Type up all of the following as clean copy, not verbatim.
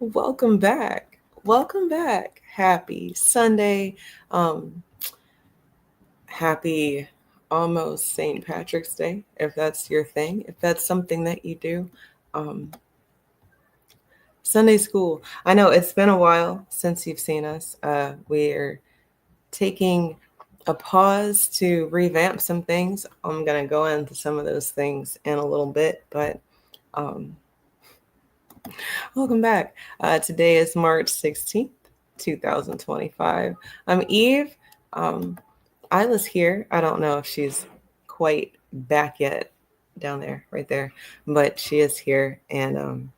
Welcome back. Welcome back. Happy Sunday. Um, happy almost St. Patrick's Day, if that's your thing, if that's something that you do. Um, Sunday school. I know it's been a while since you've seen us. We're taking a pause to revamp some things. I'm going to go into some of those things in a little bit, but um, welcome back. Today is March 16th, 2025. I'm Eve. Um, Isla's here. I don't know if she's quite back yet down there, right there, but she is here. And,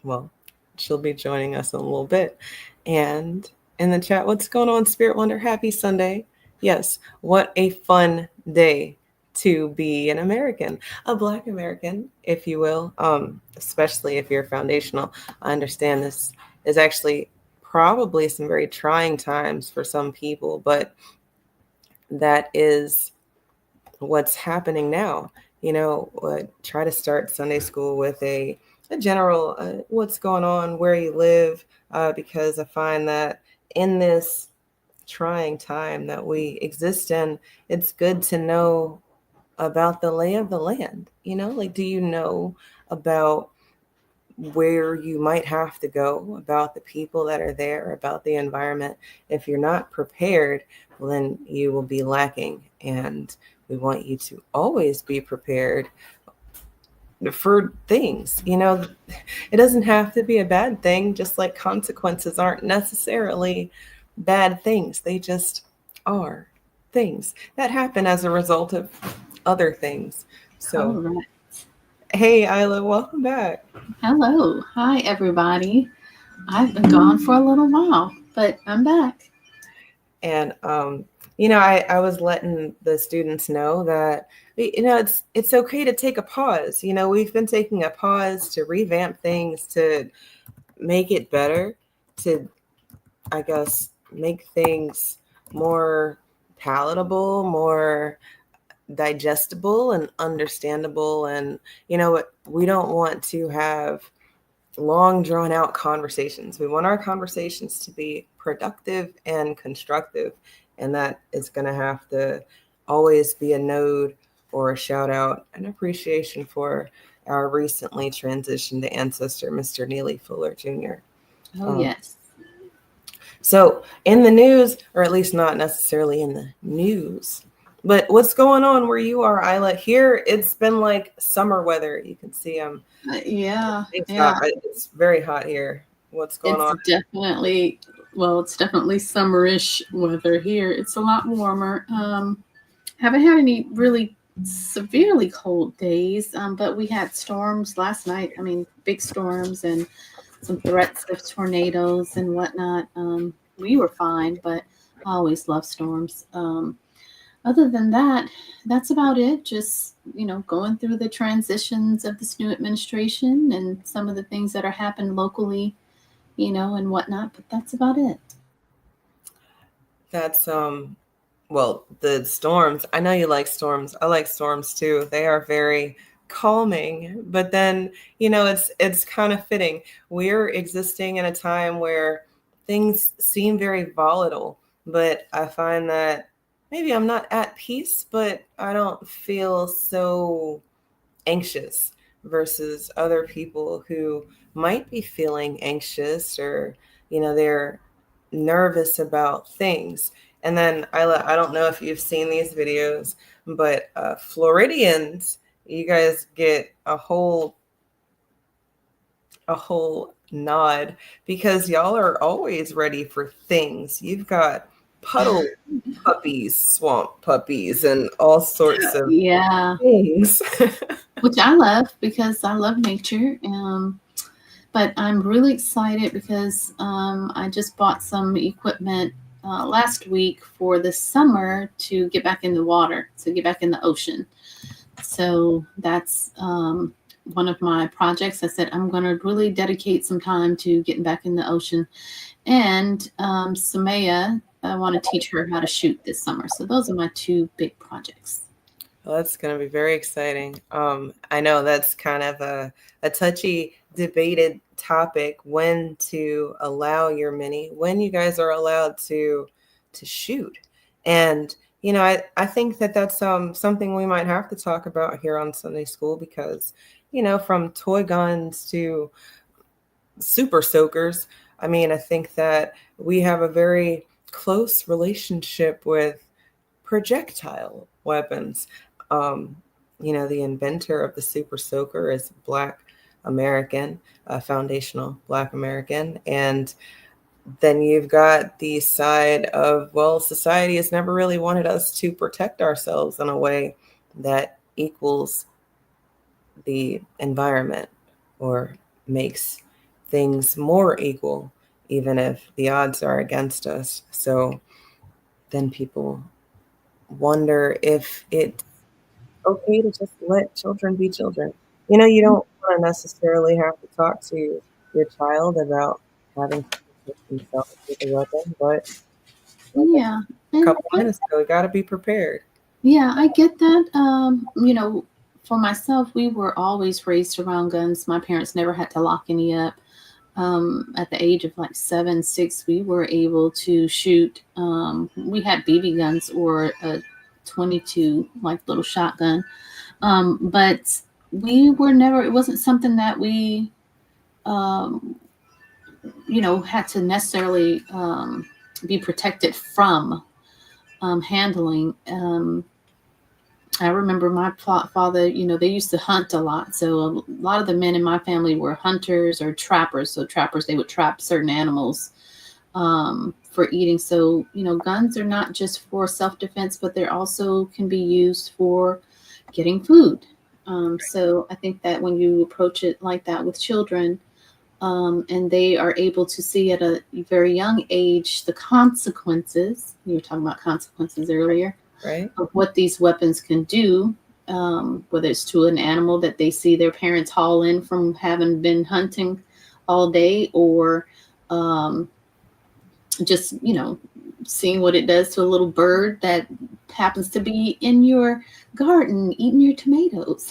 well, she'll be joining us in a little bit. And in the chat, what's going on, Spirit Wonder? Happy Sunday. Yes, what a fun day to be an American, a Black American, if you will, especially if you're foundational. I understand this is actually probably some very trying times for some people, but that is what's happening now. Try to start Sunday school with a general what's going on, where you live, because I find that in this trying time that we exist in, it's good to know about the lay of the land. Like, do you know about where you might have to go, about the people that are there, about the environment? If you're not prepared, well, then you will be lacking. And we want you to always be prepared for things. It doesn't have to be a bad thing, just like consequences aren't necessarily bad things. They just are things that happen as a result of other things. All So, right. hey, Isla, welcome back. Hello. Hi, everybody. I've been gone for a little while, but I'm back. And I was letting the students know that it's okay to take a pause. We've been taking a pause to revamp things, to make it better, to, I guess, make things more palatable, more digestible and understandable. And we don't want to have long drawn out conversations. We want our conversations to be productive and constructive, and that is going to have to always be a node or a shout out and appreciation for our recently transitioned ancestor, Mr. Neely Fuller Jr. Oh, um, yes. so in the news, or at least not necessarily in the news, but what's going on where you are, Isla? Here it's been like summer weather. You can see Yeah, it's yeah. hot. It's very hot here. What's going It's on? definitely, it's definitely summerish weather here. It's a lot warmer. Haven't had any really severely cold days, but we had storms last night. I mean, big storms and some threats of tornadoes and whatnot. We were fine, but I always love storms. Other than that, that's about it. Just, going through the transitions of this new administration and some of the things that are happening locally, and whatnot. But that's about it. That's well, the storms. I know you like storms. I like storms too. They are very calming, but then, it's kind of fitting. We're existing in a time where things seem very volatile, but I find that maybe I'm not at peace, but I don't feel so anxious versus other people who might be feeling anxious, or they're nervous about things. And then I don't know if you've seen these videos, but Floridians, you guys get a whole nod because y'all are always ready for things. You've got puddle puppies, swamp puppies, and all sorts of Yeah, things. which I love because I love nature. But I'm really excited because I just bought some equipment last week for the summer to get back in the water, to get back in the ocean. So that's one of my projects. I said I'm going to really dedicate some time to getting back in the ocean. And Samaya, I want to teach her how to shoot this summer. So those are my two big projects. Well, that's going to be very exciting. I know that's kind of a touchy, debated topic, when to allow your mini, when you guys are allowed to shoot. And, I think that that's something we might have to talk about here on Sunday School because, from toy guns to super soakers, I mean, I think that we have a very close relationship with projectile weapons. Um, the inventor of the Super Soaker is Black American, foundational Black American. And then you've got the side of, well, society has never really wanted us to protect ourselves in a way that equals the environment or makes things more equal, even if the odds are against us. So then people wonder if it's okay to just let children be children. You don't want to necessarily have to talk to your child about having to protect themselves with a weapon, but like Yeah. a And couple minutes ago, we got to be prepared. yeah, I get that. For myself, we were always raised around guns. My parents never had to lock any up. At the age of like 7, 6, we were able to shoot. We had BB guns or a 22, like little shotgun. But we were never, it wasn't something that we, um, had to necessarily be protected from handling. I remember my father, they used to hunt a lot. So a lot of the men in my family were hunters or trappers. So trappers, they would trap certain animals for eating. So, guns are not just for self-defense, but they're also can be used for getting food. So I think that when you approach it like that with children, and they are able to see at a very young age the consequences, you were talking about consequences earlier, Right? of what these weapons can do, whether it's to an animal that they see their parents haul in from having been hunting all day, or um, just, seeing what it does to a little bird that happens to be in your garden eating your tomatoes.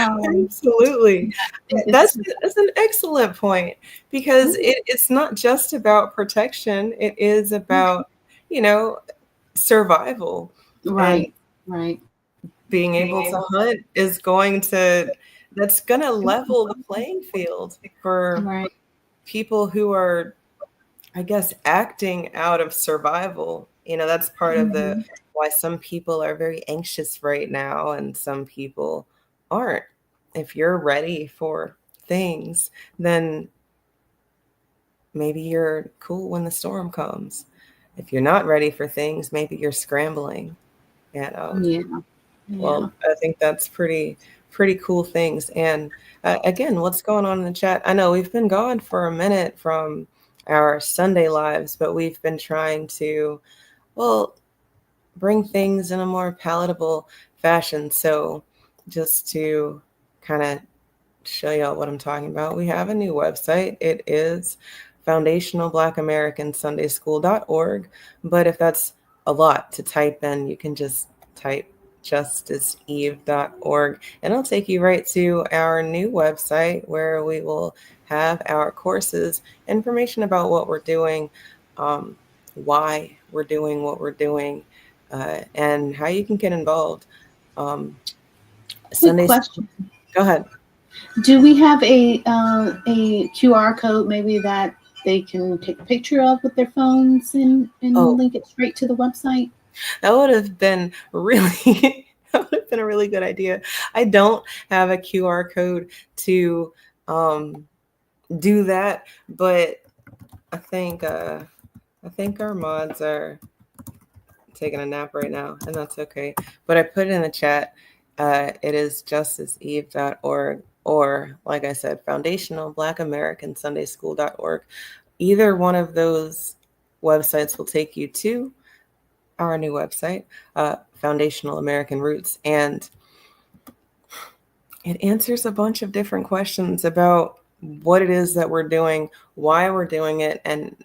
um, Absolutely. I think That's it's that's an excellent point because Mhm. it's not just about protection. It is about, you know, survival. And Right, right, being able to hunt is that's going to level the playing field for right. people who are, I guess, acting out of survival. That's part of the Mhm. why some people are very anxious right now and some people aren't. If you're ready for things, then maybe you're cool when the storm comes. If you're not ready for things, maybe you're scrambling. And Yeah, yeah. well, I think that's pretty cool things. And again, what's going on in the chat? I know we've been gone for a minute from our Sunday lives, but we've been trying to, well, bring things in a more palatable fashion. So just to kind of show y'all what I'm talking about, we have a new website. It is foundationalblackamericansundayschool.org. But if that's a lot to type in, you can just type justiceeve.org and it'll take you right to our new website where we will have our courses, information about what we're doing, um, why we're doing what we're doing, and how you can get involved. Um, Quick Sunday school. question. Go ahead. Do we have a QR code maybe that they can take a picture of with their phones and Oh, link it straight to the website? that would have been really that would have been a really good idea. I don't have a QR code to um, do that, but I think I think our mods are taking a nap right now, and that's okay. But I put it in the chat. It is justiceeve.org, or like I said, Foundational Black American Sunday School.org. Either one of those websites will take you to our new website, Foundational American Roots, and it answers a bunch of different questions about what it is that we're doing, why we're doing it, and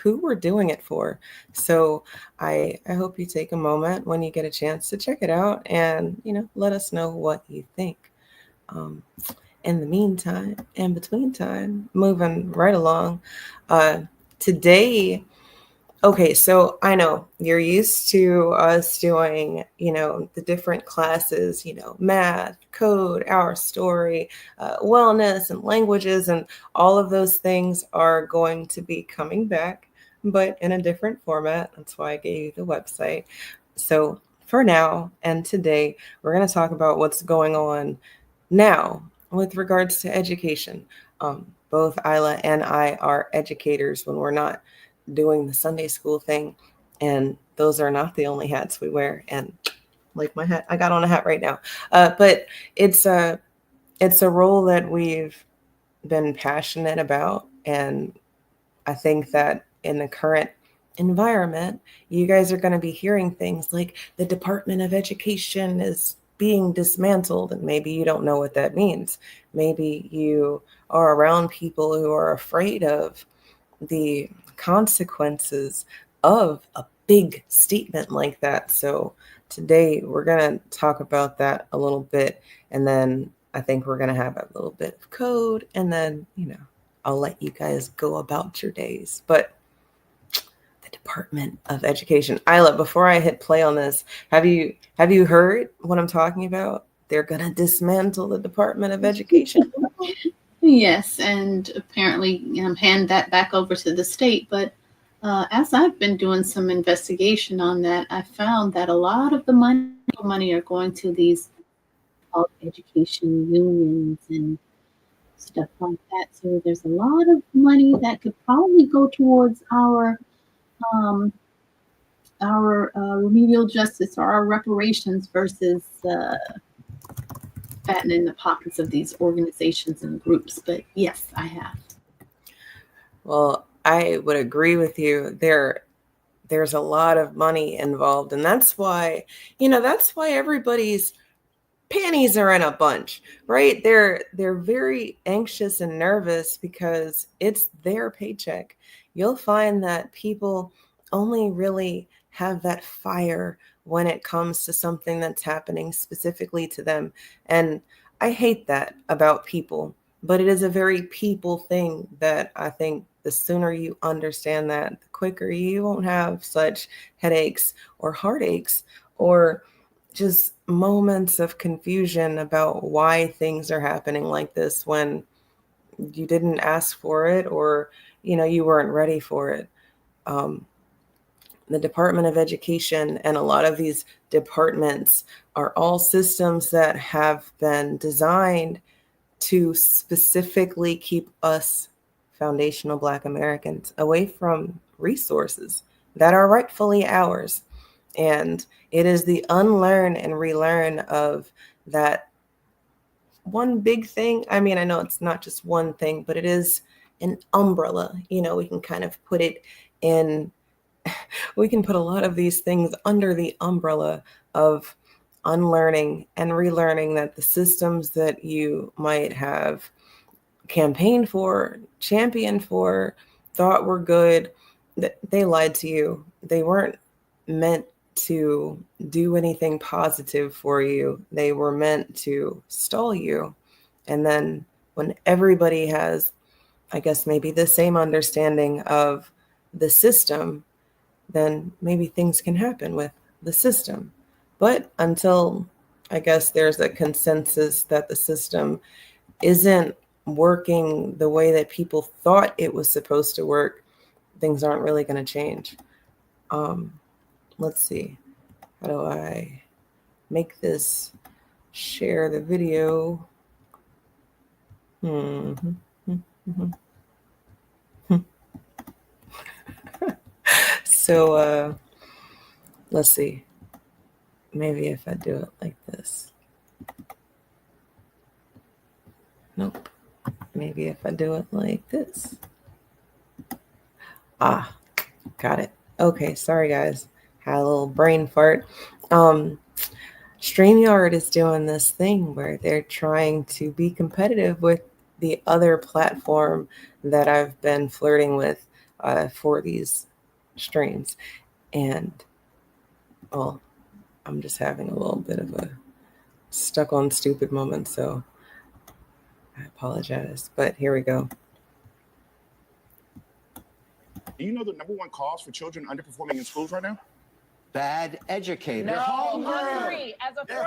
who we're doing it for. So I hope you take a moment when you get a chance to check it out and, let us know what you think. Um, in the meantime, in between time, moving right along, today, okay, so I know you're used to us doing, the different classes, math, code, our story, wellness, and languages, and all of those things are going to be coming back, but in a different format. That's why I gave you the website. So for now and today, we're going to talk about what's going on now with regards to education. Both Isla and I are educators when we're not doing the Sunday school thing. And those are not the only hats we wear. And like my hat, I got on a hat right now. But it's a role that we've been passionate about. And I think that in the current environment, you guys are going to be hearing things like the Department of Education is being dismantled. And maybe you don't know what that means. Maybe you are around people who are afraid of the consequences of a big statement like that. So today we're going to talk about that a little bit. And then I think we're going to have a little bit of code. And then, I'll let you guys go about your days. But the Department of Education. Isla, before I hit play on this, have you heard what I'm talking about? They're going to dismantle the Department of Education. Yes, and apparently hand that back over to the state. But as I've been doing some investigation on that, I found that a lot of the money are going to these education unions and stuff like that. So there's a lot of money that could probably go towards um, our remedial justice or our reparations versus fattening the pockets of these organizations and groups. But yes, I have. Well, I would agree with you. There's a lot of money involved, and that's why everybody's panties are in a bunch, right? They're very anxious and nervous because it's their paycheck. You'll find that people only really have that fire when it comes to something that's happening specifically to them. And I hate that about people, but it is a very people thing that I think the sooner you understand that, the quicker you won't have such headaches or heartaches or just moments of confusion about why things are happening like this when you didn't ask for it or you weren't ready for it. The Department of Education and a lot of these departments are all systems that have been designed to specifically keep us foundational Black Americans away from resources that are rightfully ours. And it is the unlearn and relearn of that one big thing. I mean, I know it's not just one thing, but it is an umbrella. We can kind of put it in, we can put a lot of these things under the umbrella of unlearning and relearning that the systems that you might have campaigned for, championed for, thought were good, they lied to you. They weren't meant to do anything positive for you. They were meant to stall you. And then when everybody has, I guess, maybe the same understanding of the system, then maybe things can happen with the system. But until, I guess, there's a consensus that the system isn't working the way that people thought it was supposed to work, things aren't really going to change. Let's see. How do I make this share the video? So let's see. Maybe if I do it like this. Nope. Maybe if I do it like this. Got it. Okay, sorry guys. Had a little brain fart. StreamYard is doing this thing where they're trying to be competitive with the other platform that I've been flirting with. for these streams. And, well, I'm just having a little bit of a stuck on stupid moment, so I apologize. But here we go. Do you know the number one cause for children underperforming in schools right now? Bad educator. They're hungry as a no.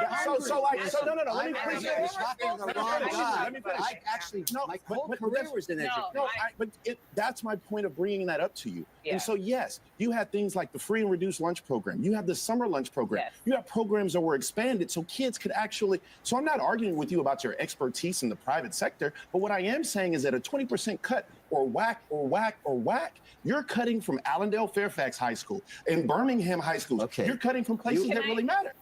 Let me I'm finish. talking to the wrong guy. Let me finish. I actually, my whole but career was in education. That's my point of bringing that up to you. Yeah. And so, yes, you had things like the free and reduced lunch program. You have the summer lunch program. Yes. You have programs that were expanded so kids could actually. So I'm not arguing with you about your expertise in the private sector, but what I am saying is that a 20% cut or whack, you're cutting from Allendale Fairfax High School and Birmingham High School. Okay. You're cutting from places that really matter.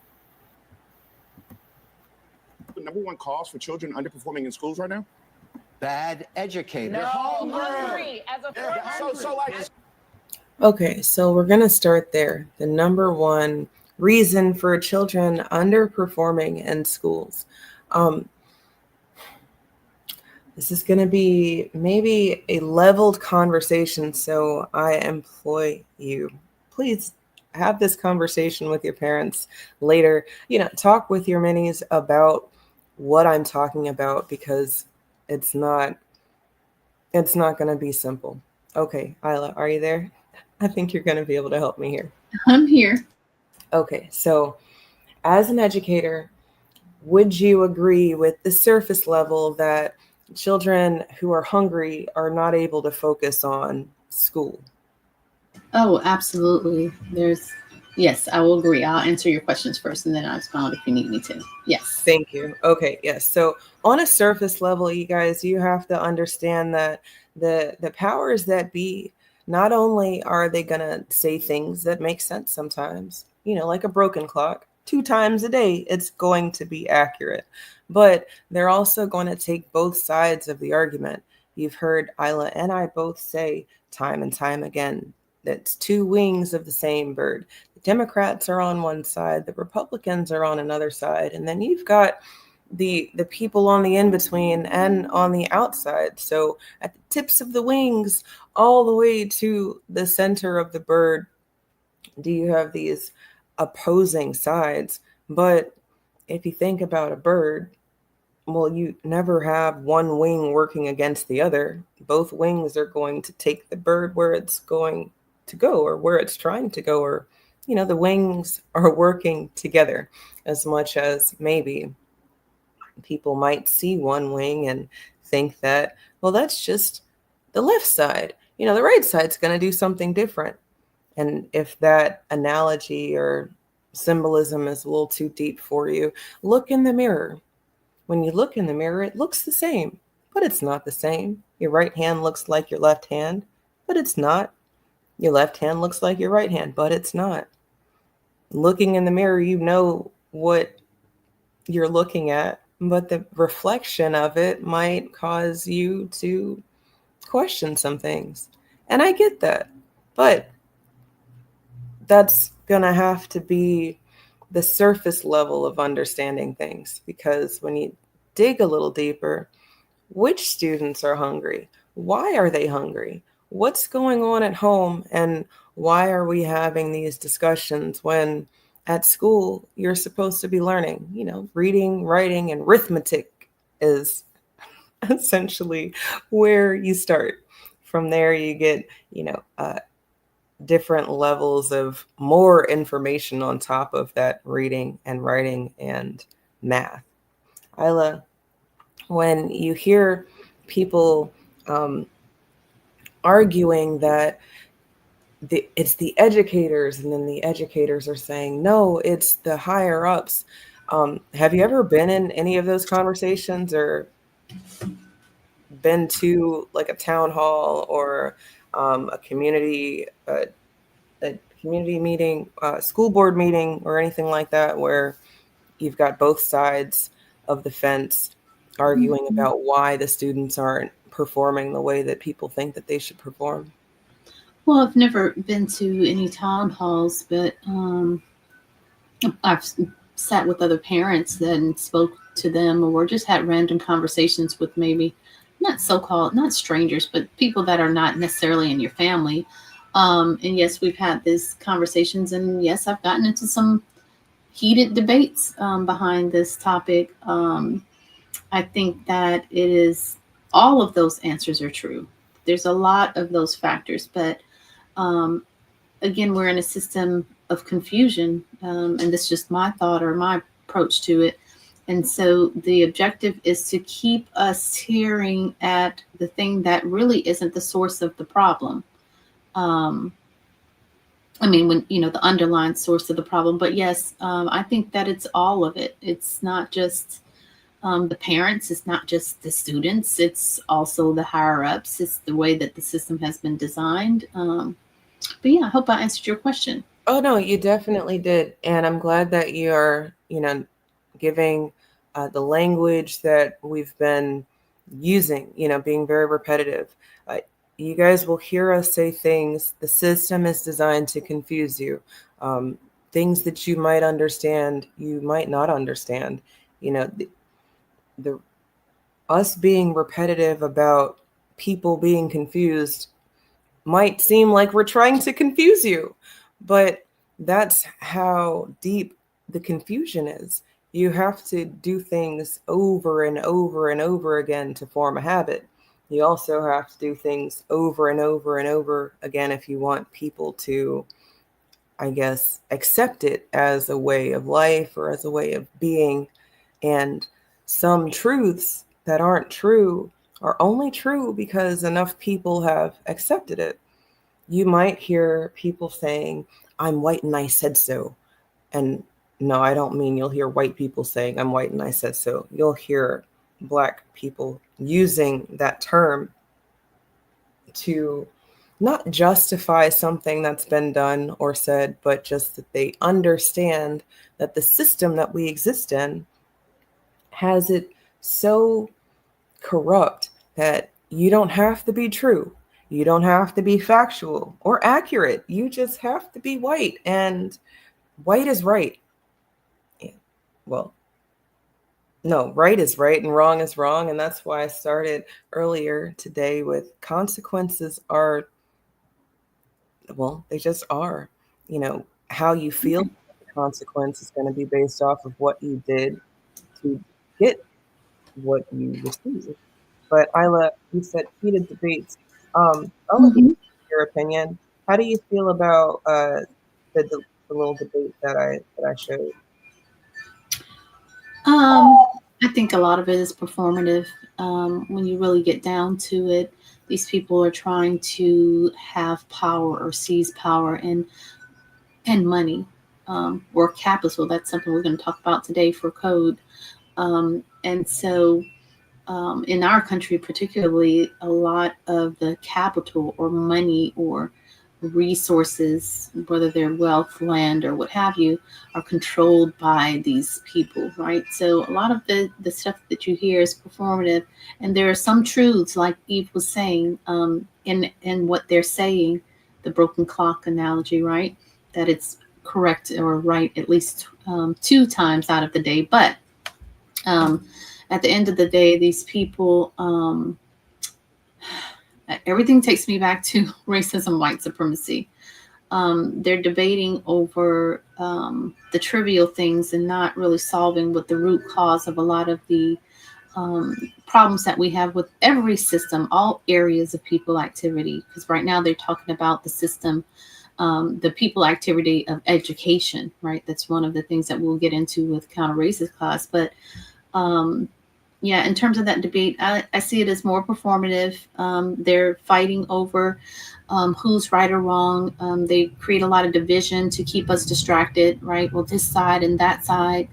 The number one cause for children underperforming in schools right now? Bad educator. Hungry as a Okay, so we're going to start there. The number one reason for children underperforming in schools. This is going to be maybe a leveled conversation, so I employ you. Please have this conversation with your parents later. Talk with your minis about what I'm talking about, because it's not going to be simple. Okay, Isla, are you there? I think you're going to be able to help me here. I'm here. Okay, so as an educator, would you agree with the surface level that children who are hungry are not able to focus on school? Oh, absolutely. Yes, I will agree. I'll answer your questions first and then I'll expound if you need me to. Yes. Thank you. Okay, yes. So on a surface level, you guys, you have to understand that the powers that be, not only are they going to say things that make sense sometimes, like a broken clock, 2 times a day, it's going to be accurate. But they're also going to take both sides of the argument. You've heard Isla and I both say time and time again, that's 2 wings of the same bird. The Democrats are on one side, the Republicans are on another side, and then you've got the people on the in-between and on the outside. So at the tips of the wings, all the way to the center of the bird, do you have these opposing sides? But if you think about a bird, well, you never have one wing working against the other. Both wings are going to take the bird where it's going to go, or where it's trying to go, or the wings are working together. As much as maybe people might see one wing and think that, well, that's just the left side, the right side's going to do something different. And if that analogy or symbolism is a little too deep for you, look in the mirror. When you look in the mirror, it looks the same, but it's not the same. Your right hand looks like your left hand, but it's not. Your left hand looks like your right hand, but it's not. Looking in the mirror, you know what you're looking at, but the reflection of it might cause you to question some things. And I get that, but that's going to have to be the surface level of understanding things, because when you dig a little deeper, which students are hungry? Why are they hungry? What's going on at home? And why are we having these discussions when at school you're supposed to be learning, reading, writing, and arithmetic is essentially where you start. From there, you get, different levels of more information on top of that reading and writing and math. Isla, when you hear people arguing that it's the educators, and then the educators are saying, no, it's the higher ups. Have you ever been in any of those conversations, or been to like a town hall or a community meeting, school board meeting, or anything like that, where you've got both sides of the fence arguing about why the students aren't performing the way that people think that they should perform? Well, I've never been to any town halls, but I've sat with other parents and spoke to them, or just had random conversations with maybe not so-called, not strangers, but people that are not necessarily in your family. And yes, we've had these conversations, and yes, I've gotten into some heated debates behind this topic. I think that it is all of those answers are true. There's a lot of those factors, but um, again, we're in a system of confusion, and this is just my thought or my approach to it. And so the objective is to keep us tearing at the thing that really isn't the source of the problem. Um, I mean, when you know the underlying source of the problem, but yes, I think that it's all of it. It's not just the parents, it's not just the students, it's also the higher ups, it's the way that the system has been designed. But yeah, I hope I answered your question. Oh no, you definitely did, and I'm glad that you're, giving the language that we've been using, being very repetitive. You guys will hear us say things. The system is designed to confuse you. Things that you might understand, you might not understand. The us being repetitive about people being confused might seem like we're trying to confuse you, but that's how deep the confusion is. You have to do things over and over and over again to form a habit. You also have to do things over and over and over again if you want people to, I guess, accept it as a way of life or as a way of being. And some truths that aren't true are only true because enough people have accepted it. You might hear people saying, I'm white and I said so. And no, I don't mean you'll hear white people saying, I'm white and I said so. You'll hear Black people using that term to not justify something that's been done or said, but just that they understand that the system that we exist in has it so corrupt that you don't have to be true. You don't have to be factual or accurate. You just have to be white, and white is right. Well, no, right is right and wrong is wrong. And that's why I started earlier today with consequences are, well, they just are. How you feel the consequence is going to be based off of what you did to get what you received. But Isla, you said heated debates. I'll let you give your opinion. How do you feel about the little debate that I showed? I think a lot of it is performative. When you really get down to it, these people are trying to have power or seize power and money or capital. That's something we're going to talk about today for code. And so in our country, particularly, a lot of the capital or money or resources, whether they're wealth, land, or what have you, are controlled by these people, right? So a lot of the stuff that you hear is performative, and there are some truths, like Eve was saying, in what they're saying, the broken clock analogy, right? That it's correct or right at least 2 times out of the day, but at the end of the day, these people, everything takes me back to racism, white supremacy. They're debating over the trivial things and not really solving what the root cause of a lot of the problems that we have with every system, all areas of people activity. Because right now they're talking about the system, the people activity of education, right? That's one of the things that we'll get into with counter racist class. But yeah, in terms of that debate, I see it as more performative. They're fighting over who's right or wrong. They create a lot of division to keep us distracted, right? Well, this side and that side.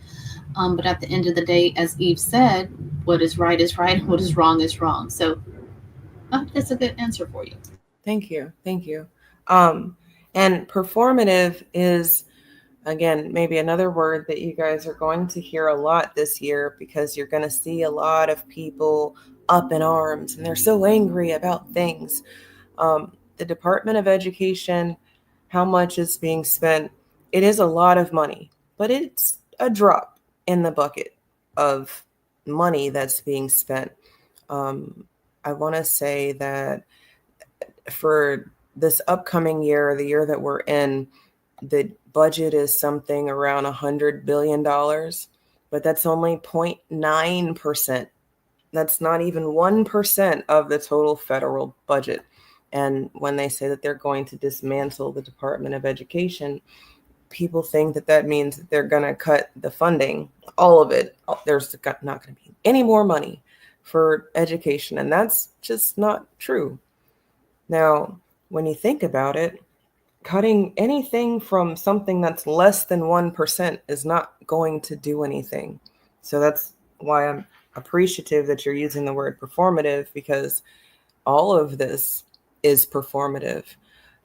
But at the end of the day, as Eve said, what is right and what is wrong is wrong. So that's a good answer for you. Thank you. Thank you. And performative is, again, maybe another word that you guys are going to hear a lot this year, because you're going to see a lot of people up in arms and they're so angry about things. The Department of Education, how much is being spent? It is a lot of money, but it's a drop in the bucket of money that's being spent. I want to say that for this upcoming year, the year that we're in, the budget is something around $100 billion, but that's only 0.9%. That's not even 1% of the total federal budget. And when they say that they're going to dismantle the Department of Education, people think that that means that they're going to cut the funding, all of it. There's not going to be any more money for education. And that's just not true. Now, when you think about it, cutting anything from something that's less than 1% is not going to do anything. So that's why I'm appreciative that you're using the word performative, because all of this is performative.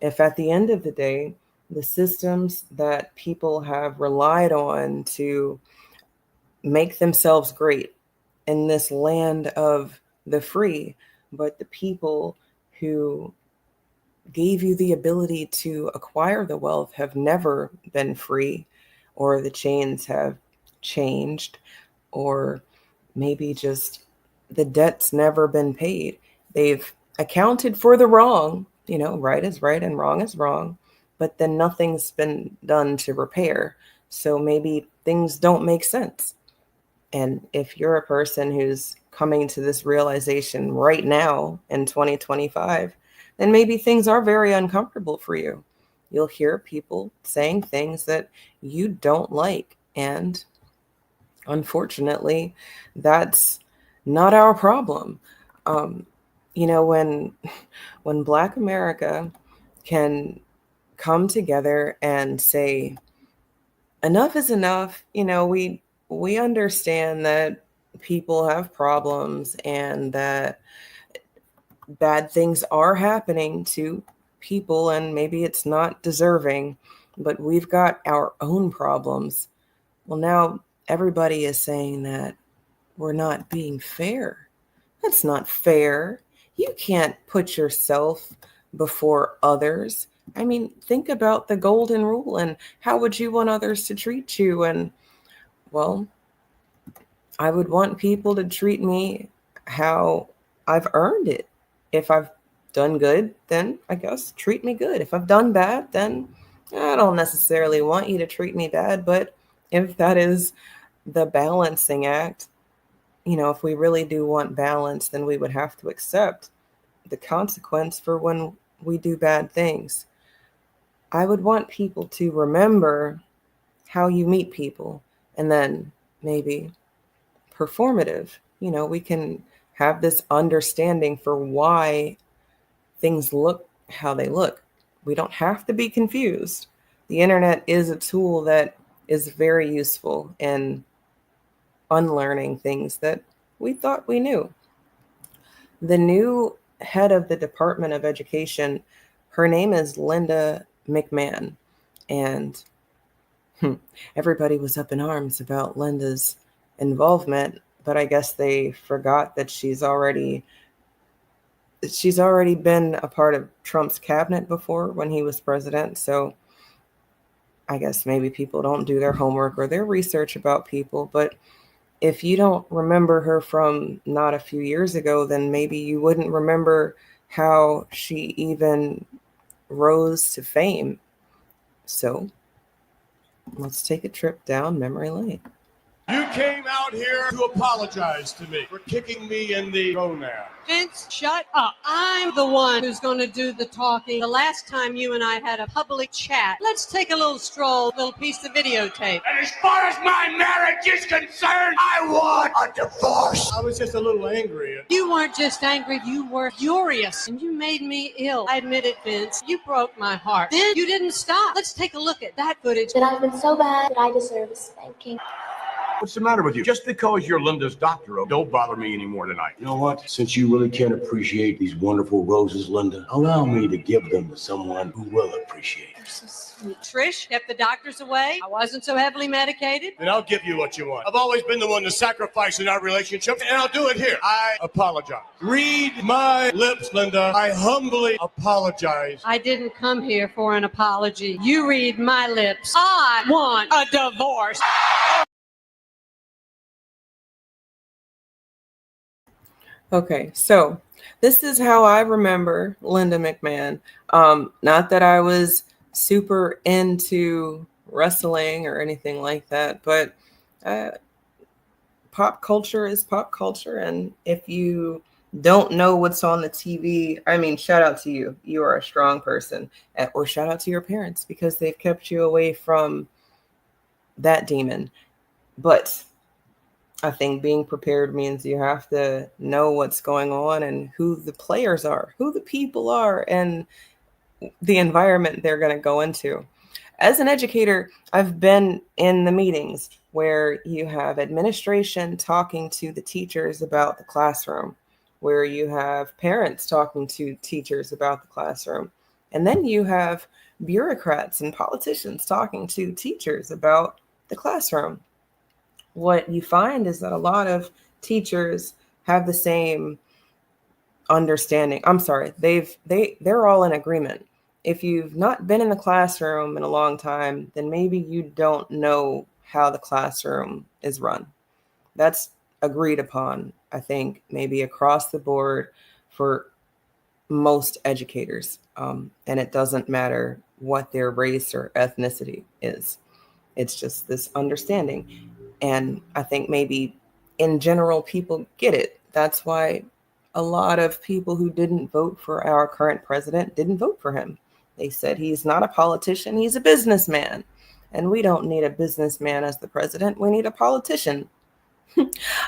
If at the end of the day, the systems that people have relied on to make themselves great in this land of the free, but the people who gave you the ability to acquire the wealth have never been free, or the chains have changed, or maybe just the debt's never been paid. They've accounted for the wrong, right is right and wrong is wrong, but then nothing's been done to repair. So maybe things don't make sense. And if you're a person who's coming to this realization right now in 2025, then maybe things are very uncomfortable for you. You'll hear people saying things that you don't like. And unfortunately, that's not our problem. When Black America can come together and say, enough is enough, we understand that people have problems and that bad things are happening to people, and maybe it's not deserving, but we've got our own problems. Well, now everybody is saying that we're not being fair. That's not fair. You can't put yourself before others. I mean, think about the golden rule and how would you want others to treat you? And, well, I would want people to treat me how I've earned it. If I've done good, then I guess treat me good. If I've done bad, then I don't necessarily want you to treat me bad. But if that is the balancing act, if we really do want balance, then we would have to accept the consequence for when we do bad things. I would want people to remember how you meet people, and then maybe performative. We can have this understanding for why things look how they look. We don't have to be confused. The internet is a tool that is very useful in unlearning things that we thought we knew. The new head of the Department of Education, her name is Linda McMahon, and everybody was up in arms about Linda's involvement, but I guess they forgot that she's already been a part of Trump's cabinet before when he was president. So I guess maybe people don't do their homework or their research about people. But if you don't remember her from not a few years ago, then maybe you wouldn't remember how she even rose to fame. So let's take a trip down memory lane. You came out here to apologize to me for kicking me in the gonad. Vince, shut up. I'm the one who's going to do the talking. The last time you and I had a public chat, let's take a little stroll, little piece of videotape. And as far as my marriage is concerned, I want a divorce. I was just a little angry. You weren't just angry, you were furious, and you made me ill. I admit it, Vince. You broke my heart. Then you didn't stop. Let's take a look at that footage. That I've been so bad that I deserve a spanking. What's the matter with you? Just because you're Linda's doctor, don't bother me anymore tonight. You know what? Since you really can't appreciate these wonderful roses, Linda, allow me to give them to someone who will appreciate You're it. so sweet. Trish kept the doctors away. I wasn't so heavily medicated. And I'll give you what you want. I've always been the one to sacrifice in our relationship, and I'll do it here. I apologize. Read my lips, Linda. I humbly apologize. I didn't come here for an apology. You read my lips. I want a divorce. Okay, so This is how I remember Linda McMahon. Not that I was super into wrestling or anything like that, but pop culture is pop culture. And if you don't know what's on the TV, I mean, shout out to you. You are a strong person. Or shout out to your parents because they've kept you away from that demon. But I think being prepared means you have to know what's going on and who the players are, who the people are, and the environment they're going to go into. As an educator, I've been in the meetings where you have administration talking to the teachers about the classroom, where you have parents talking to teachers about the classroom, and then you have bureaucrats and politicians talking to teachers about the classroom. What you find is that a lot of teachers have the same understanding. I'm sorry, they're all in agreement. If you've not been in the classroom in a long time, then maybe you don't know how the classroom is run. That's agreed upon, I think, maybe across the board for most educators. And it doesn't matter what their race or ethnicity is. It's just this understanding. And I think maybe in general, people get it. That's why a lot of people who didn't vote for our current president didn't vote for him. They said he's not a politician, he's a businessman. And we don't need a businessman as the president, we need a politician.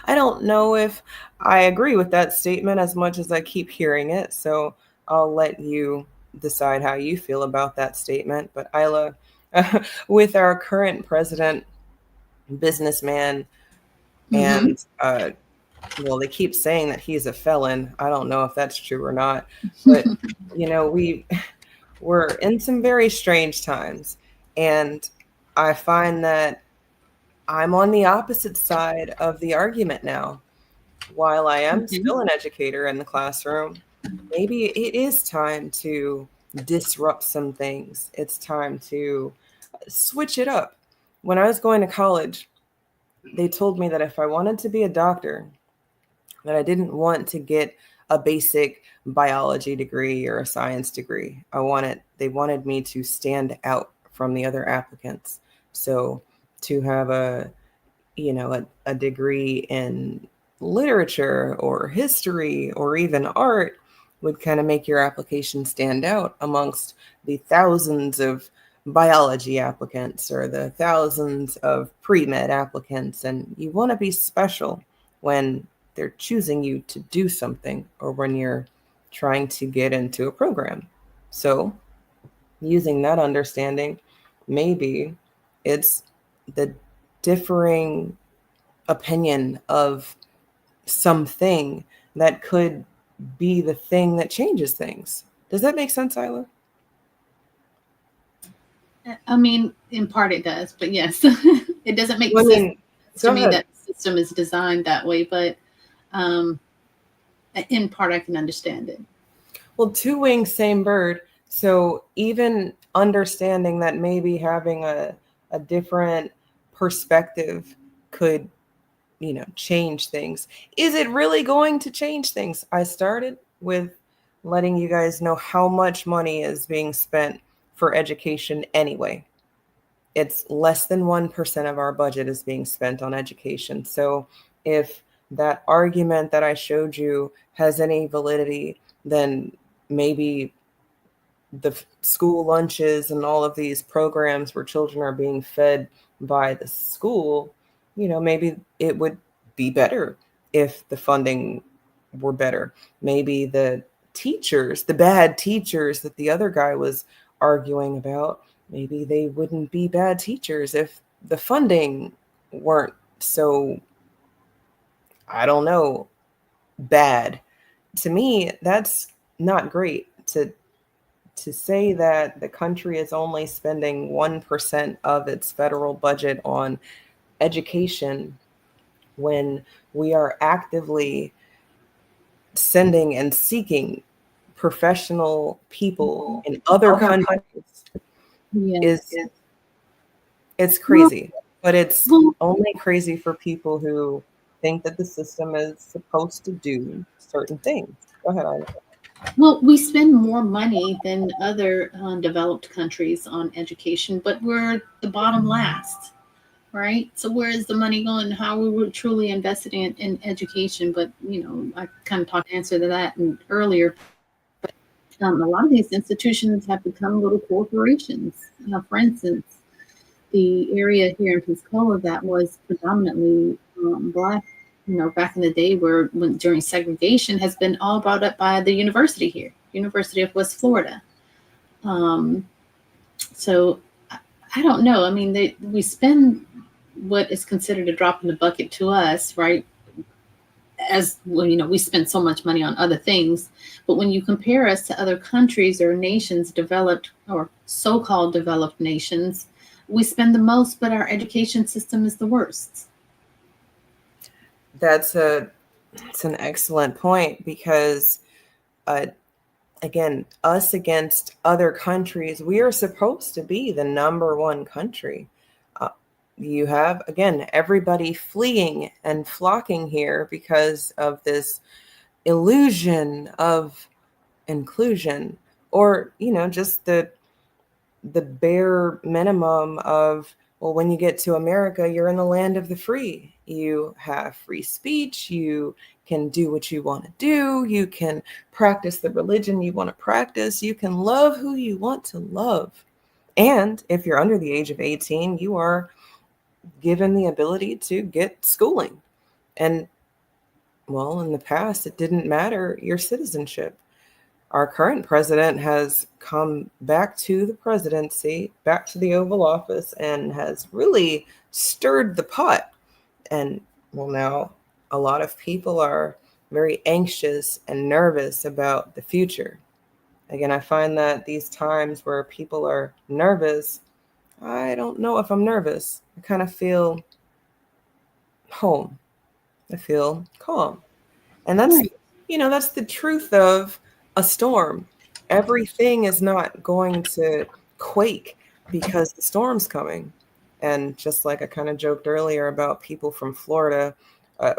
I don't know if I agree with that statement as much as I keep hearing it. So I'll let you decide how you feel about that statement. But Isla, with our current president, businessman, and well, they keep saying that he's a felon. I don't know if that's true or not, but we're in some very strange times, and I find that I'm on the opposite side of the argument now. While I am still an educator in the classroom, maybe it is time to disrupt some things. It's time to switch it up. When I was going to college, they told me that if I wanted to be a doctor, that I didn't want to get a basic biology degree or a science degree. They wanted me to stand out from the other applicants. So to have a degree in literature or history or even art would kind of make your application stand out amongst the thousands of biology applicants or the thousands of pre-med applicants. And you want to be special when they're choosing you to do something or when you're trying to get into a program. So using that understanding, maybe it's the differing opinion of something that could be the thing that changes things. Does that make sense, Isla? I mean, in part it does, but yes, it doesn't make sense to me that the system is designed that way, but in part I can understand it. Well, two wings, same bird. So even understanding that maybe having a different perspective could, change things. Is it really going to change things? I started with letting you guys know how much money is being spent for education anyway. It's less than 1% of our budget is being spent on education. So if that argument that I showed you has any validity, then maybe the school lunches and all of these programs where children are being fed by the school, maybe it would be better if the funding were better. Maybe the teachers, the bad teachers that the other guy was arguing about, maybe they wouldn't be bad teachers if the funding weren't so, I don't know, bad. To me, that's not great to say that the country is only spending 1% of its federal budget on education when we are actively sending and seeking professional people in other countries. It's crazy, but it's only crazy for people who think that the system is supposed to do certain things. Go Go ahead, Ida. Well, we spend more money than other developed countries on education, but we're the bottom last, right? So where is the money going? How we were truly invested in education? But I kind of answer to that earlier. But a lot of these institutions have become little corporations. For instance, the area here in Pensacola that was predominantly Black, back in the day when during segregation has been all brought up by the university here, University of West Florida. So I don't know. I mean, we spend what is considered a drop in the bucket to us, right? As well, we spend so much money on other things, but when you compare us to other countries or nations, developed or so-called developed nations, we spend the most, but our education system is the worst. It's an excellent point because, again, us against other countries, we are supposed to be the number one country. You have, again, everybody fleeing and flocking here because of this illusion of inclusion, or, just the bare minimum of, well, when you get to America, you're in the land of the free. You have free speech. You can do what you want to do. You can practice the religion you want to practice. You can love who you want to love. And if you're under the age of 18, you are given the ability to get schooling. And, well, in the past, it didn't matter your citizenship. Our current president has come back to the presidency, back to the Oval Office, and has really stirred the pot. And, well, now a lot of people are very anxious and nervous about the future. Again, I find that these times where people are nervous, I don't know if I'm nervous. I kind of feel home. I feel calm. And that's, that's the truth of a storm. Everything is not going to quake because the storm's coming. And just like I kind of joked earlier about people from Florida,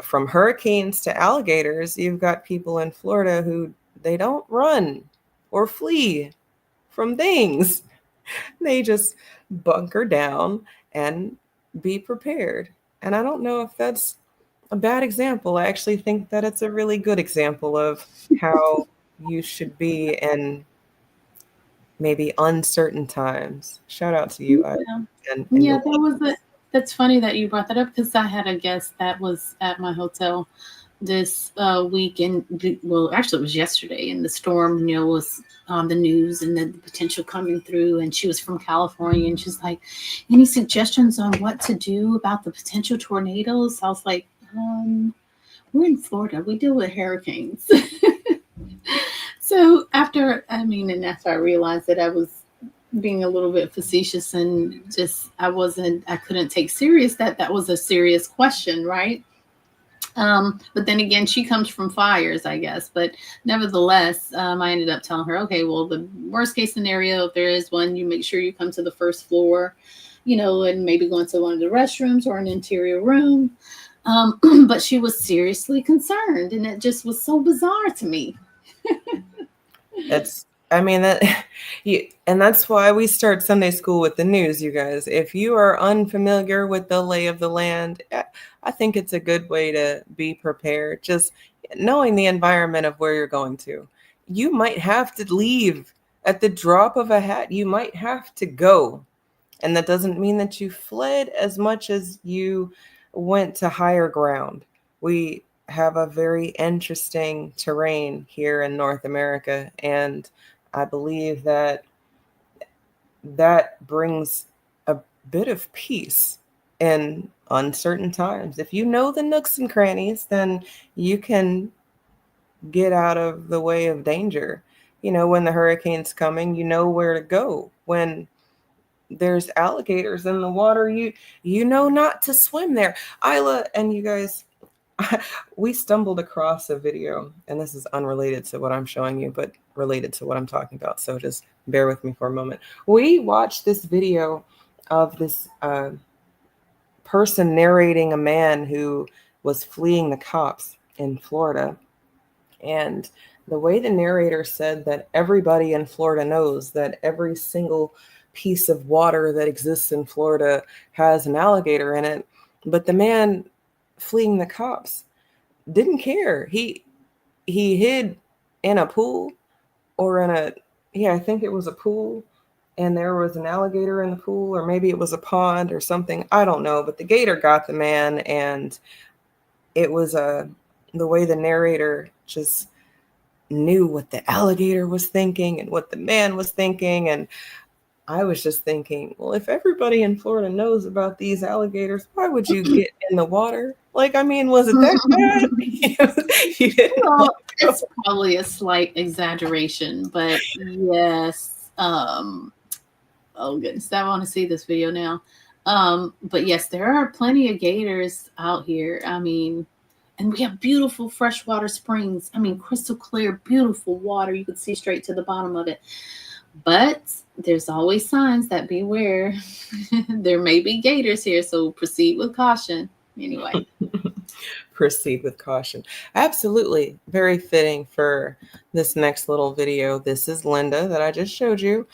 from hurricanes to alligators, you've got people in Florida who they don't run or flee from things. They just bunker down and be prepared. And I don't know if that's a bad example. I actually think that it's a really good example of how you should be in maybe uncertain times. Shout out to you. That's funny that you brought that up because I had a guest that was at my hotel this week, and well, actually it was yesterday, and the storm, was on the news and the potential coming through, and she was from California, and she's like, any suggestions on what to do about the potential tornadoes? I was like, we're in Florida, we deal with hurricanes. So after I realized that I was being a little bit facetious and just I couldn't take serious that was a serious question, right? But then again, she comes from fires, I guess. But nevertheless, I ended up telling her, okay, well, the worst case scenario, if there is one, you make sure you come to the first floor, and maybe go into one of the restrooms or an interior room. But she was seriously concerned, and it just was so bizarre to me. And that's why we start Sunday school with the news, you guys. If you are unfamiliar with the lay of the land, I think it's a good way to be prepared. Just knowing the environment of where you're going to. You might have to leave at the drop of a hat. You might have to go. And that doesn't mean that you fled as much as you went to higher ground. We have a very interesting terrain here in North America, and I believe that brings a bit of peace in uncertain times. If you know the nooks and crannies, then you can get out of the way of danger. When the hurricane's coming, you know where to go. When there's alligators in the water, you know not to swim there. Isla and you guys, we stumbled across a video, and this is unrelated to what I'm showing you, but related to what I'm talking about. So just bear with me for a moment. We watched this video of this person narrating a man who was fleeing the cops in Florida. And the way the narrator said that everybody in Florida knows that every single piece of water that exists in Florida has an alligator in it, but the man fleeing the cops didn't care. He hid in a pool or I think it was a pool, and there was an alligator in the pool, or maybe it was a pond or something. I don't know, but the gator got the man, and it was the way the narrator just knew what the alligator was thinking and what the man was thinking. And I was just thinking, well, if everybody in Florida knows about these alligators, why would you get in the water? Like, I mean, was it that bad? Well, it's probably a slight exaggeration, but yes. Oh goodness, I want to see this video now. But yes, there are plenty of gators out here. I mean, and we have beautiful freshwater springs. I mean, crystal clear, beautiful water. You can see straight to the bottom of it. But there's always signs that beware. There may be gators here, so proceed with caution. Anyway. Proceed with caution. Absolutely. Very fitting for this next little video. This is Linda that I just showed you,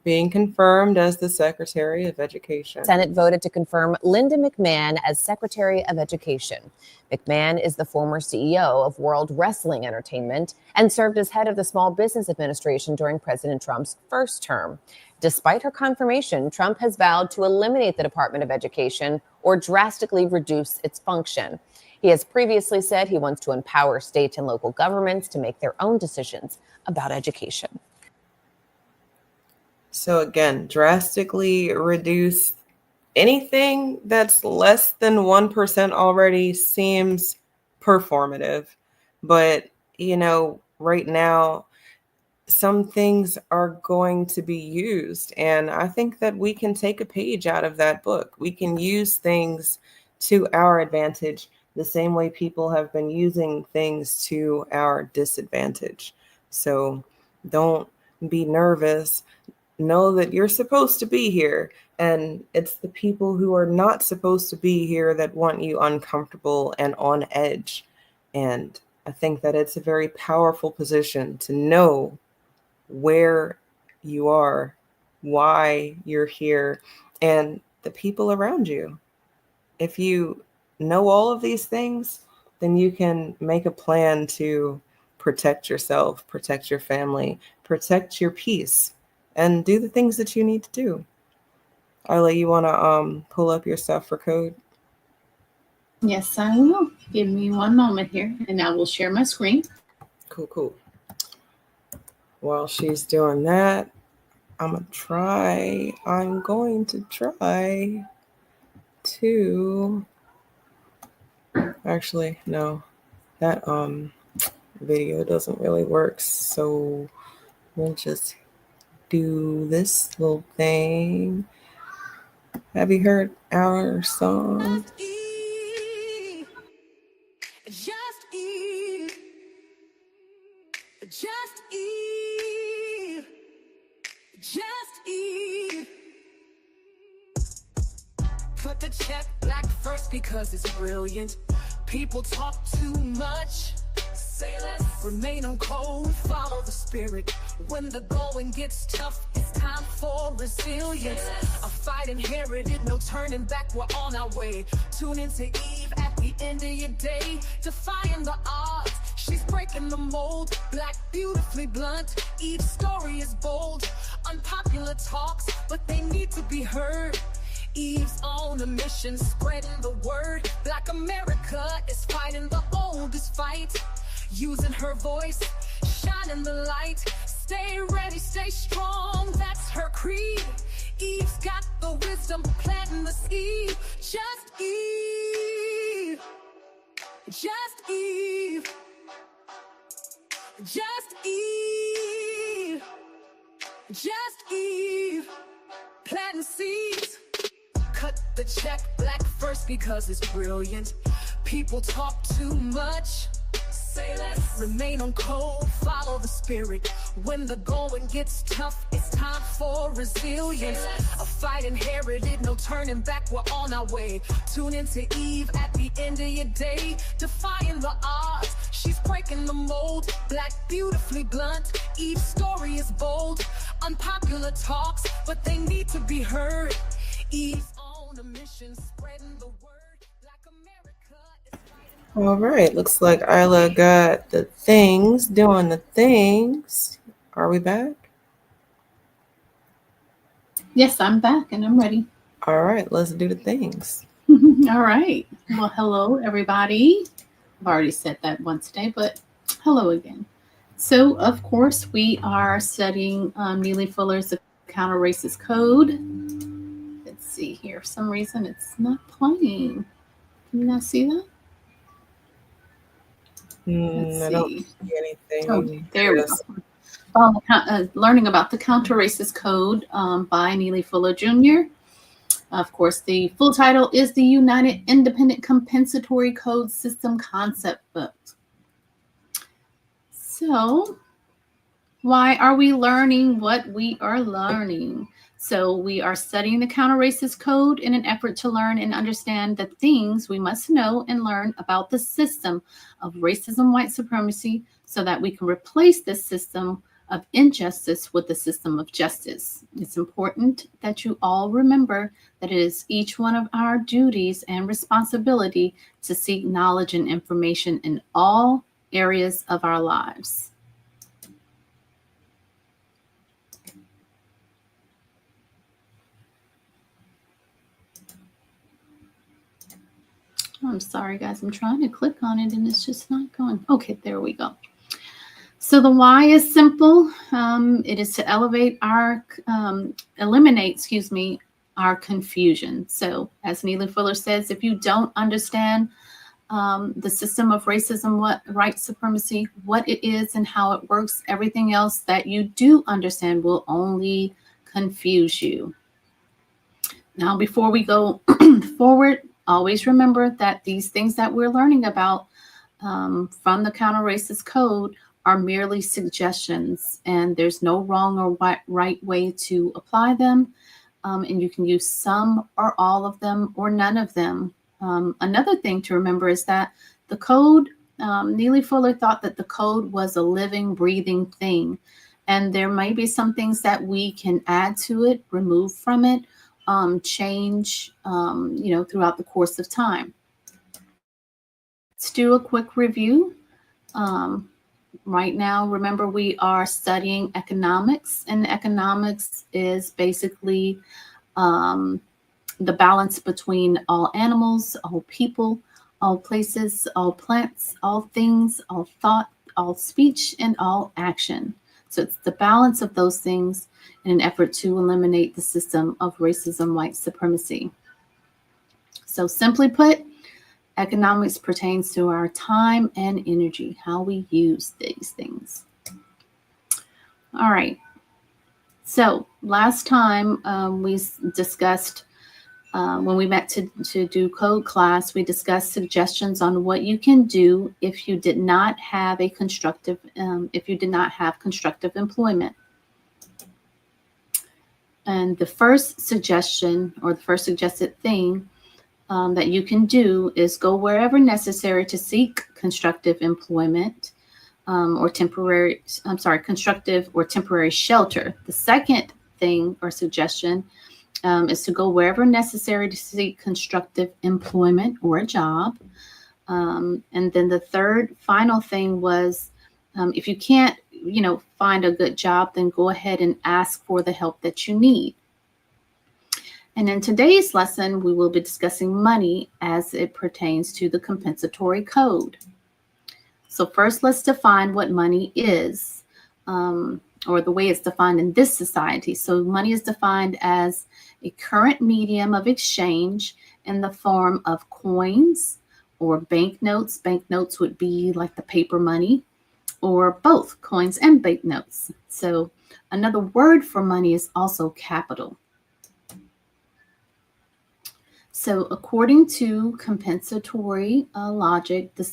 being confirmed as the Secretary of Education. Senate voted to confirm Linda McMahon as Secretary of Education. McMahon is the former CEO of World Wrestling Entertainment and served as head of the Small Business Administration during President Trump's first term. Despite her confirmation, Trump has vowed to eliminate the Department of Education or drastically reduce its function. He has previously said he wants to empower state and local governments to make their own decisions about education. So again, drastically reduce anything that's less than 1% already seems performative. But, right now, some things are going to be used. And I think that we can take a page out of that book. We can use things to our advantage the same way people have been using things to our disadvantage. So don't be nervous. Know that you're supposed to be here. And it's the people who are not supposed to be here that want you uncomfortable and on edge. And I think that it's a very powerful position to know where you are, why you're here, and the people around you. If you know all of these things, then you can make a plan to protect yourself, protect your family, protect your peace, and do the things that you need to do. Arla, you want to pull up your stuff for code? Yes, I will. Give me one moment here, and I will share my screen. Cool. While she's doing that, I'm going to try to... Actually, no, that video doesn't really work. So we'll just do this little thing. Have you heard our song? Just Eve. Just Eve. Just Eve. Put the check black first because it's brilliant. People talk too much. Say less. Remain on code. Follow the spirit. When the going gets tough, it's time for resilience. A fight inherited, no turning back. We're on our way. Tune into Eve at the end of your day. Defying the odds. She's breaking the mold. Black, beautifully blunt. Eve's story is bold. Unpopular talks, but they need to be heard. Eve's on a mission, spreading the word. Black America is fighting the oldest fight. Using her voice, shining the light. Stay ready, stay strong, that's her creed. Eve's got the wisdom, planting the seed. Just Eve. Just Eve. Just Eve. Just Eve. Planting seeds. Cut the check black first because it's brilliant. People talk too much. Say less. Remain on code, follow the spirit. When the going gets tough, it's time for resilience. A fight inherited, no turning back, we're on our way. Tune into Eve at the end of your day. Defying the odds, She's breaking the mold, black, beautifully blunt. Each story is bold, unpopular talks, but they need to be heard. Eve's on a mission, spreading the word. Black America is fighting. All right, looks like Isla got the things, doing the things. Are we back? Yes, I'm back and I'm ready. All right, let's do the things. All right. Well, hello, everybody. I've already said that once today, but hello again. So, of course, we are studying Neely Fuller's Counter-Racist Code. Let's see here. For some reason, it's not playing. Can you not see that? Let's I don't see. see anything. Oh, there we go. Learning about the Counter-Racist Code by Neely Fuller Jr. Of course, the full title is the United Independent Compensatory Code System Concept Book. So, why are we learning what we are learning? So, we are studying the Counter-Racist Code in an effort to learn and understand the things we must know and learn about the system of racism, white supremacy, so that we can replace this system of injustice with the system of justice. It's important that you all remember that it is each one of our duties and responsibility to seek knowledge and information in all areas of our lives. I'm sorry, guys. I'm trying to click on it and it's just not going. Okay, there we go. So the why is simple. It is to eliminate our confusion. So as Neely Fuller says, if you don't understand the system of racism, white supremacy, what it is and how it works, everything else that you do understand will only confuse you. Now, before we go forward, always remember that these things that we're learning about from the Counter-Racist Code are merely suggestions, and there's no wrong or right way to apply them. And you can use some or all of them or none of them. Another thing to remember is that the code, Neely Fuller thought that the code was a living, breathing thing. And there may be some things that we can add to it, remove from it, change, throughout the course of time. Let's do a quick review. Right now, remember, we are studying economics, and economics is basically the balance between all animals, all people, all places, all plants, all things, all thought, all speech, and all action. So it's the balance of those things in an effort to eliminate the system of racism, white supremacy. So simply put, economics pertains to our time and energy, how we use these things. All right. So last time we discussed, when we met to do code class, we discussed suggestions on what you can do if you did not have a constructive, constructive employment. And the first suggestion, or the first suggested thing that you can do is go wherever necessary to seek constructive employment constructive or temporary shelter. The second thing or suggestion is to go wherever necessary to seek constructive employment or a job. And then the third final thing was if you can't, find a good job, then go ahead and ask for the help that you need. And in today's lesson, we will be discussing money as it pertains to the compensatory code. So first, let's define what money is, or the way it's defined in this society. So money is defined as a current medium of exchange in the form of coins or banknotes. Banknotes would be like the paper money, or both coins and banknotes. So another word for money is also capital. So according to compensatory logic, the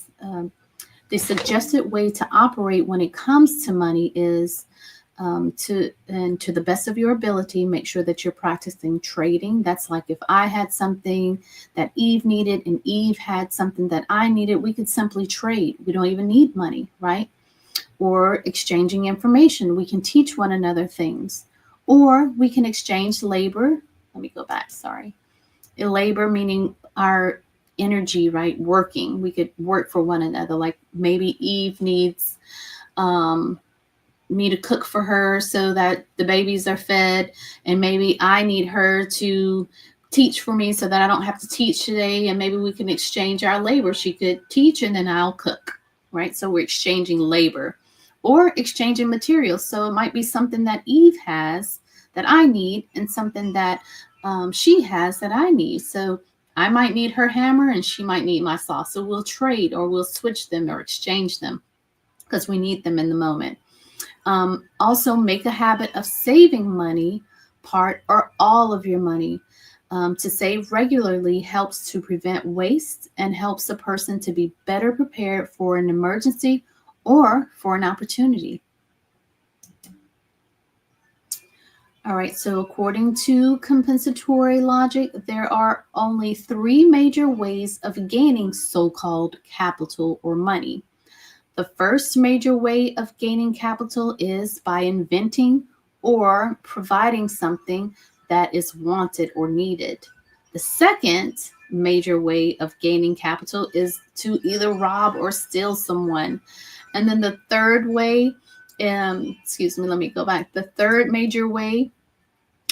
suggested way to operate when it comes to money is to the best of your ability, make sure that you're practicing trading. That's like if I had something that Eve needed and Eve had something that I needed, we could simply trade. We don't even need money, right? Or exchanging information. We can teach one another things. Or we can exchange labor. Let me go back, sorry. Labor meaning our energy, right? Working. We could work for one another. Like maybe Eve needs me to cook for her so that the babies are fed, and maybe I need her to teach for me so that I don't have to teach today, and maybe we can exchange our labor. She could teach and then I'll cook, right? So we're exchanging labor or exchanging materials. So it might be something that Eve has that I need and something that she has that I need. So I might need her hammer and she might need my saw. So we'll trade or we'll switch them or exchange them because we need them in the moment. Also, make a habit of saving money, part or all of your money. To save regularly helps to prevent waste and helps a person to be better prepared for an emergency or for an opportunity. All right, so according to compensatory logic, there are only 3 major ways of gaining so-called capital or money. The first major way of gaining capital is by inventing or providing something that is wanted or needed. The second major way of gaining capital is to either rob or steal someone. And then the third way, let me go back. The third major way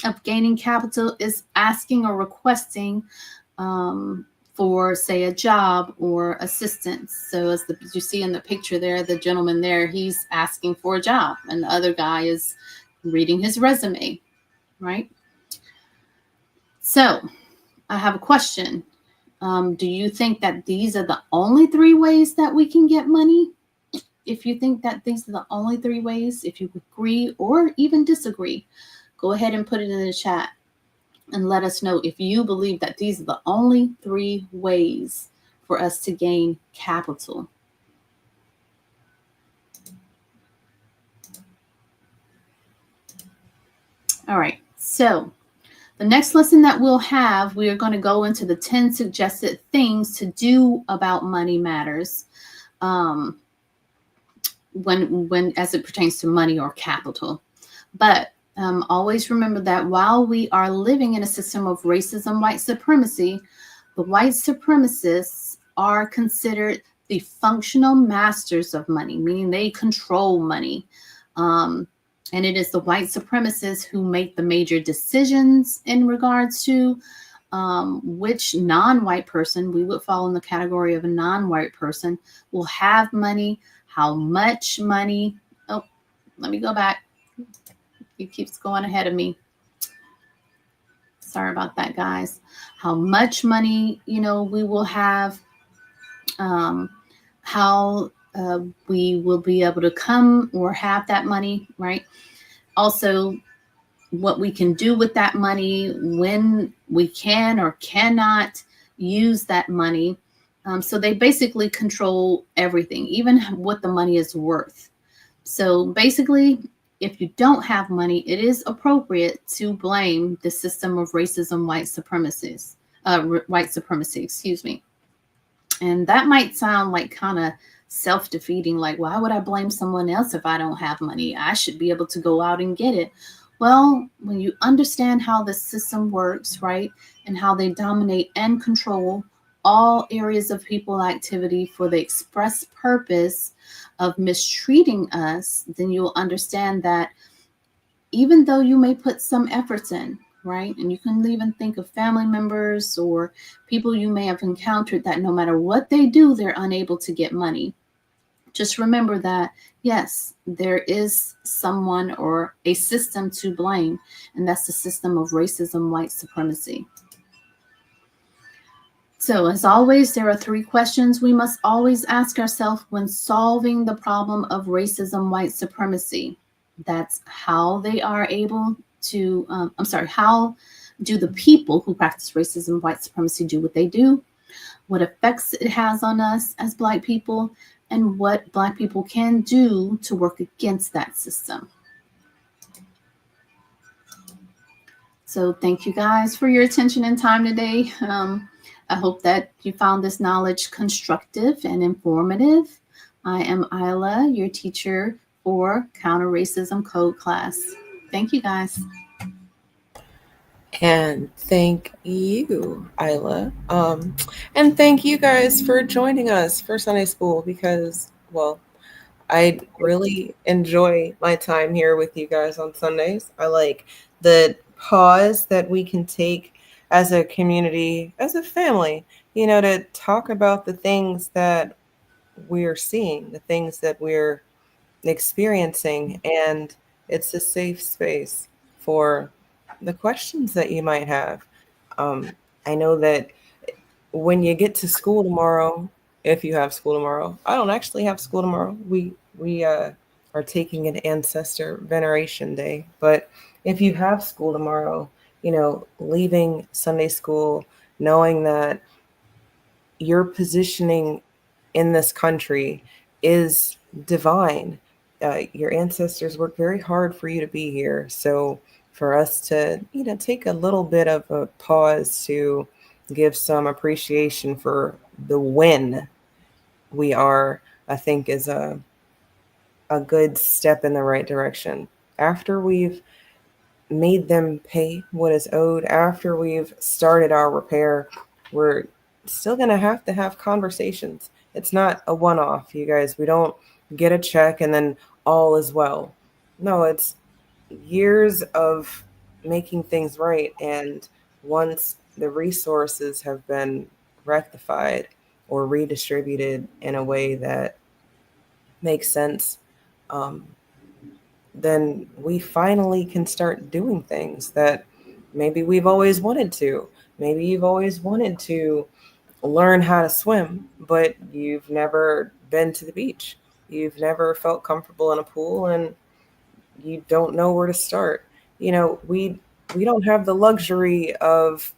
of gaining capital is asking or requesting for, say, a job or assistance. So as you see in the picture there, the gentleman there, he's asking for a job and the other guy is reading his resume, right? So I have a question. Do you think that these are the only 3 ways that we can get money? If you think that these are the only 3 ways, if you agree or even disagree, go ahead and put it in the chat and let us know if you believe that these are the only 3 ways for us to gain capital. All right, so the next lesson that we'll have, we are going to go into the 10 suggested things to do about money matters when as it pertains to money or capital. But always remember that while we are living in a system of racism, white supremacy, the white supremacists are considered the functional masters of money, meaning they control money. And it is the white supremacists who make the major decisions in regards to which non-white person, we would fall in the category of a non-white person, will have money, how much money. Oh, let me go back. It keeps going ahead of me. Sorry about that, guys. How much money, we will have, how we will be able to come or have that money, right? Also, what we can do with that money, when we can or cannot use that money. So they basically control everything, even what the money is worth. So basically, if you don't have money, it is appropriate to blame the system of racism, white supremacy, excuse me. And that might sound like kind of self-defeating, like, why would I blame someone else if I don't have money? I should be able to go out and get it. Well, when you understand how the system works, right, and how they dominate and control all areas of people activity for the express purpose of mistreating us, then you'll understand that even though you may put some efforts in, right, and you can even think of family members or people you may have encountered that no matter what they do, they're unable to get money. Just remember that, yes, there is someone or a system to blame, and that's the system of racism, white supremacy. So as always, there are 3 questions we must always ask ourselves when solving the problem of racism, white supremacy. That's how they are able to, how do the people who practice racism, white supremacy do what they do? What effects it has on us as Black people, and what Black people can do to work against that system. So thank you guys for your attention and time today. I hope that you found this knowledge constructive and informative. I am Isla, your teacher for Counter Racism Code class. Thank you guys. And thank you, Isla. And thank you guys for joining us for Sunday school because, well, I really enjoy my time here with you guys on Sundays. I like the pause that we can take as a community, as a family, to talk about the things that we're seeing, the things that we're experiencing. And it's a safe space for the questions that you might have. I know that when you get to school tomorrow, if you have school tomorrow, I don't actually have school tomorrow. We are taking an ancestor veneration day, but if you have school tomorrow, leaving Sunday school, knowing that your positioning in this country is divine. Your ancestors worked very hard for you to be here. So for us to, take a little bit of a pause to give some appreciation for the win we are, I think is a good step in the right direction. After we've made them pay what is owed, after we've started our repair, we're still going to have conversations. It's not a one-off, you guys. We don't get a check and then all is well. No, it's years of making things right. And once the resources have been rectified or redistributed in a way that makes sense, then we finally can start doing things that maybe we've always wanted to. Maybe you've always wanted to learn how to swim, but you've never been to the beach. You've never felt comfortable in a pool and you don't know where to start. We don't have the luxury of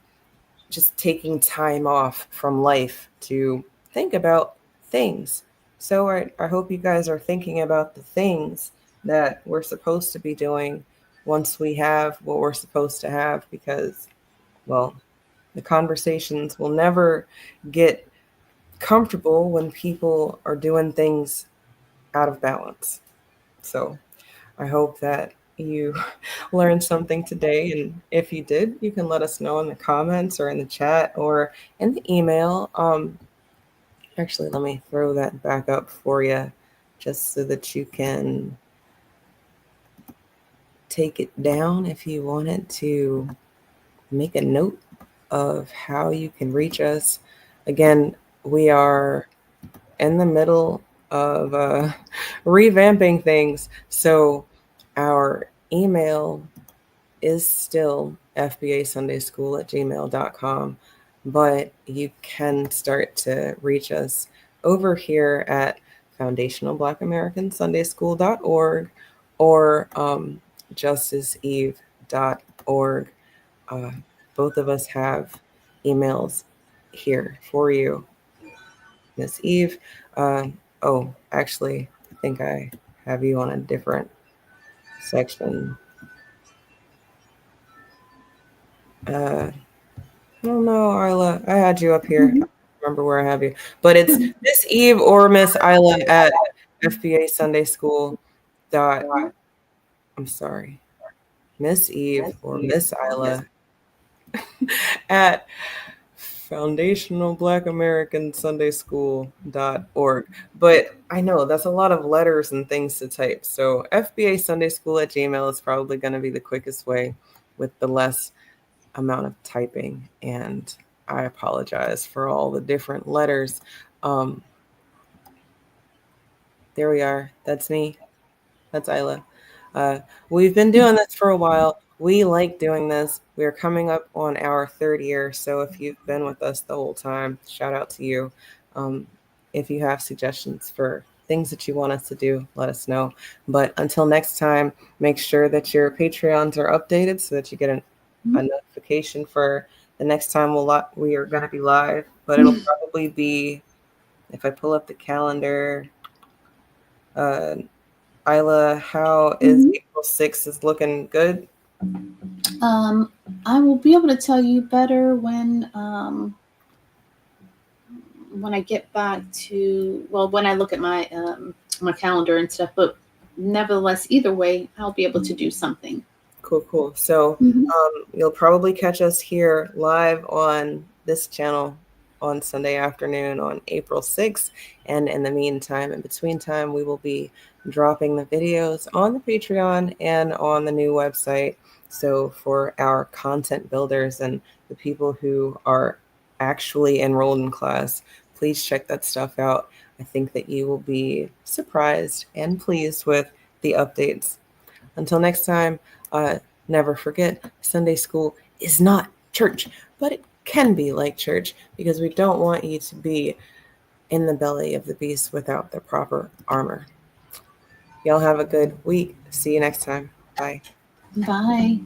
just taking time off from life to think about things. So I hope you guys are thinking about the things that we're supposed to be doing once we have what we're supposed to have, because, well, the conversations will never get comfortable when people are doing things out of balance. So I hope that you learned something today. And if you did, you can let us know in the comments or in the chat or in the email. Actually, let me throw that back up for you just so that you can take it down if you wanted to make a note of how you can reach us. Again, we are in the middle of revamping things. So our email is still fbasundayschool@gmail.com, but you can start to reach us over here at foundationalblackamericansundayschool.org or justiceeve.org. Both of us have emails here for you, Miss Eve. Actually, I think I have you on a different section. I don't know, Isla. I had you up here. I don't remember where I have you, but it's Miss Eve or Miss Isla at FBA Sunday School. I'm sorry, Miss Eve or Miss Isla at foundationalblackamericansundayschool.org. But I know that's a lot of letters and things to type. So FBA Sunday School at Gmail is probably going to be the quickest way with the less amount of typing. And I apologize for all the different letters. There we are. That's me. That's Isla. We've been doing this for a while. We like doing this. We're coming up on our 3rd year. So if you've been with us the whole time, shout out to you. If you have suggestions for things that you want us to do, let us know. But until next time, make sure that your Patreons are updated so that you get a notification for the next time we are going to be live. But it'll probably be, if I pull up the calendar, Isla, how is April 6th is looking good? I will be able to tell you better when I get back to, well, when I look at my my calendar and stuff. But nevertheless, either way, I'll be able to do something. Cool. So you'll probably catch us here live on this channel on Sunday afternoon on April 6th. And in the meantime, in between time, we will be dropping the videos on the Patreon and on the new website. So for our content builders and the people who are actually enrolled in class, please check that stuff out. I think that you will be surprised and pleased with the updates. Until next time, never forget, Sunday school is not church, but it can be like church, because we don't want you to be in the belly of the beast without the proper armor. Y'all have a good week. See you next time. Bye. Bye.